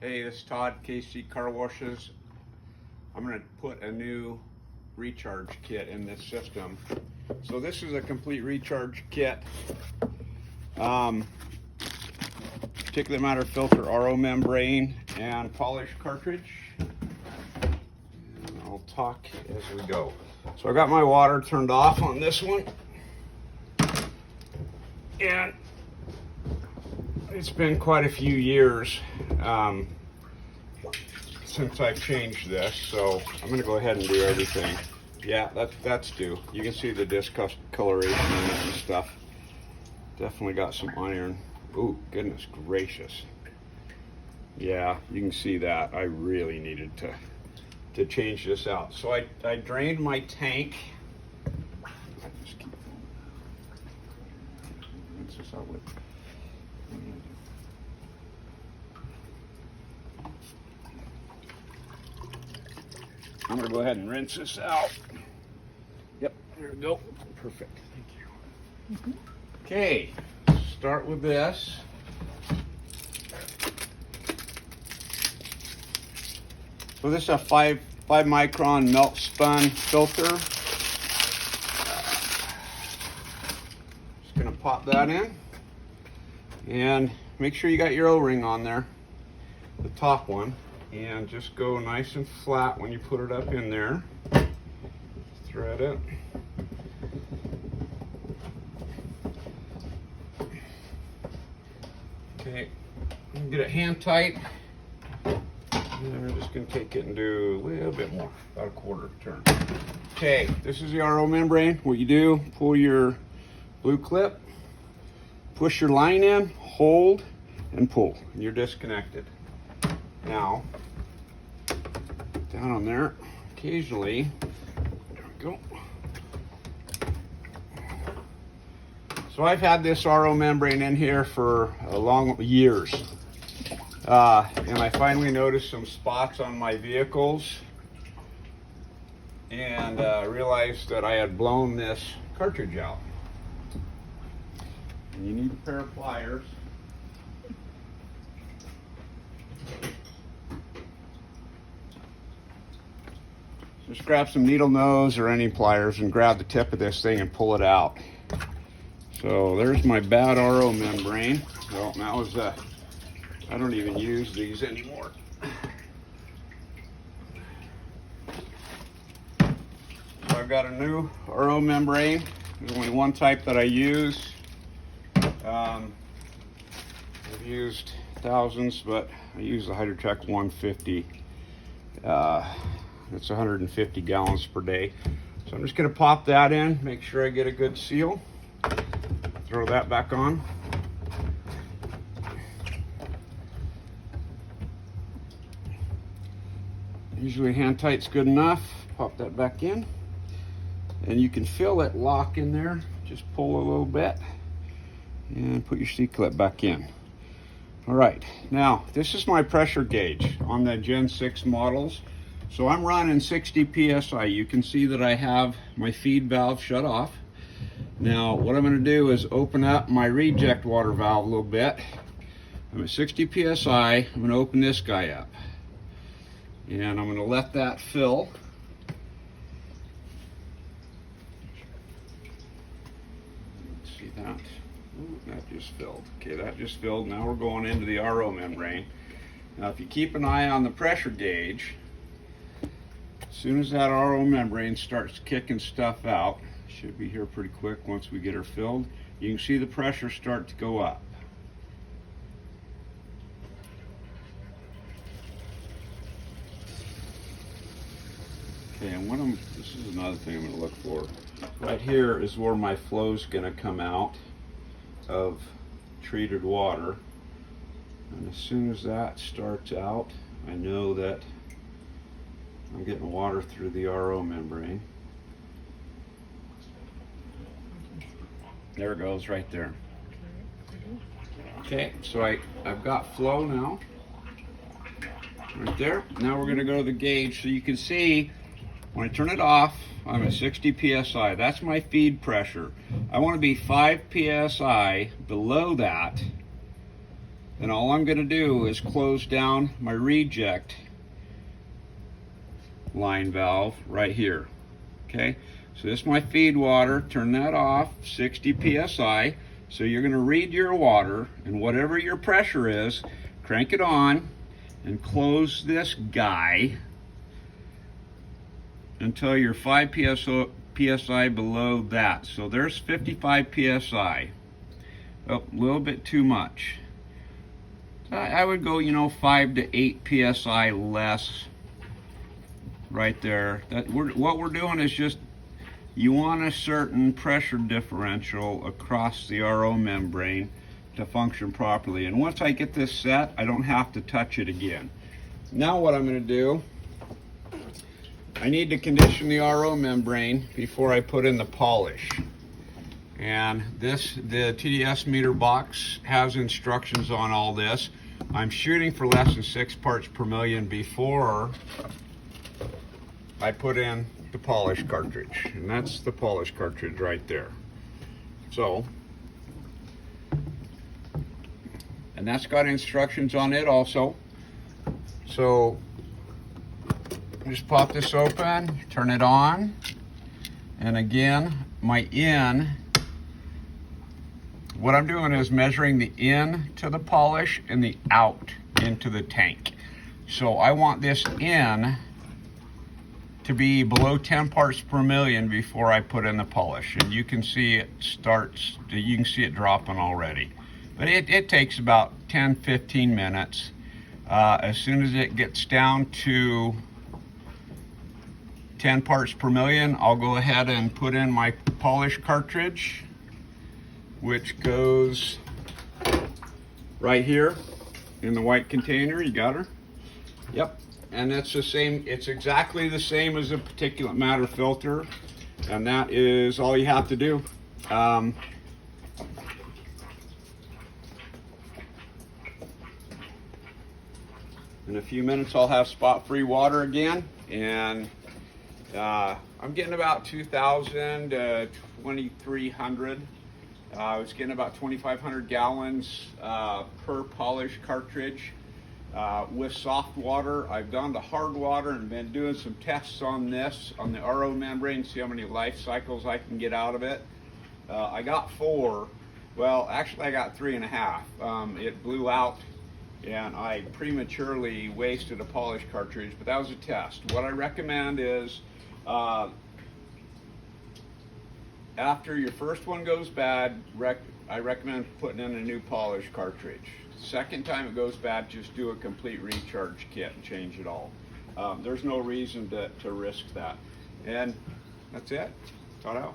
Hey, this is Todd, KC Car Washes. I'm going to put a new recharge kit in this system. So this is a complete recharge kit. Particulate matter filter, RO membrane, and polish cartridge. And I'll talk as we go. So I got my water turned off on this one. And it's been quite a few years since I've changed this, so I'm going to go ahead and do everything. Yeah, that's due. You can see the discoloration in it and stuff. Definitely got some iron. Ooh, goodness gracious. Yeah, you can see that. I really needed to change this out. So I drained my tank. Rinse this out with. I'm going to go ahead and rinse this out. Yep, there we go. Perfect. Thank you. Okay, start with this. So this is a 5 micron melt spun filter. Just going to pop that in. And make sure you got your O-ring on there, the top one. And just go nice and flat when you put it up in there. Thread it. Okay, get it hand tight. And we're just going to take it and do a little bit more, about a quarter turn. Okay, this is the RO membrane. What you do, pull your blue clip, push your line in, hold, and pull. And you're disconnected. Now, down on there, occasionally, there we go. So I've had this RO membrane in here for a long years. And I finally noticed some spots on my vehicles and realized that I had blown this cartridge out. And you need a pair of pliers. Just grab some needle nose or any pliers and grab the tip of this thing and pull it out. So there's my bad RO membrane. Well, that was I don't even use these anymore. So I've got a new RO membrane. There's only one type that I use. I've used thousands, but I use the Hydratec 150. It's 150 gallons per day. So I'm just going to pop that in, make sure I get a good seal. Throw that back on. Usually hand tight's good enough. Pop that back in. And you can feel it lock in there. Just pull a little bit and put your C-clip back in. All right, now this is my pressure gauge on the Gen 6 models. So I'm running 60 PSI. You can see that I have my feed valve shut off. Now what I'm going to do is open up my reject water valve a little bit. I'm at 60 PSI. I'm going to open this guy up. And I'm going to let that fill. See that? Ooh, that just filled. Okay, that just filled. Now we're going into the RO membrane. Now if you keep an eye on the pressure gauge, as soon as that RO membrane starts kicking stuff out, should be here pretty quick once we get her filled, you can see the pressure start to go up. Okay, and this is another thing I'm going to look for. Right here is where my flow's going to come out of treated water. And as soon as that starts out, I know that I'm getting water through the RO membrane. There it goes, right there. Okay, so I've got flow now. Right there. Now we're going to go to the gauge so you can see when I turn it off, I'm at 60 PSI. That's my feed pressure. I want to be 5 PSI below that then all I'm going to do is close down my reject line valve right here. Okay, so this is my feed water. Turn that off, 60 psi. So you're going to read your water, and whatever your pressure is, crank it on and close this guy until you're 5 psi below that. So there's 55 psi. Oh, a little bit too much. I would go, 5 to 8 psi less right there. What we're doing is just, you want a certain pressure differential across the RO membrane to function properly. And once I get this set, I don't have to touch it again. Now what I'm going to do, I need to condition the RO membrane before I put in the polish. And the TDS meter box has instructions on all this. I'm shooting for less than 6 parts per million before I put in the polish cartridge. And that's the polish cartridge right there. So, and that's got instructions on it also. So, just pop this open, turn it on, and again, my in, what I'm doing is measuring the in to the polish and the out into the tank. So I want this in to be below 10 parts per million before I put in the polish. And you can see it starts, you can see it dropping already. But it takes about 10-15 minutes. As soon as it gets down to 10 parts per million, I'll go ahead and put in my polish cartridge, which goes right here in the white container. You got her? Yep. And it's the same, it's exactly the same as a particulate matter filter, and that is all you have to do. In a few minutes I'll have spot-free water again, and I'm getting about 2,000 to 2,300. I was getting about 2,500 gallons per polish cartridge. With soft water, I've gone to hard water and been doing some tests on this, on the RO membrane, see how many life cycles I can get out of it. I got 4. Well, actually I got 3.5. It blew out and I prematurely wasted a polish cartridge, but that was a test. What I recommend is, after your first one goes bad, I recommend putting in a new polish cartridge. Second time it goes bad, just do a complete recharge kit and change it all. There's no reason to risk that. And that's it. Ta-da.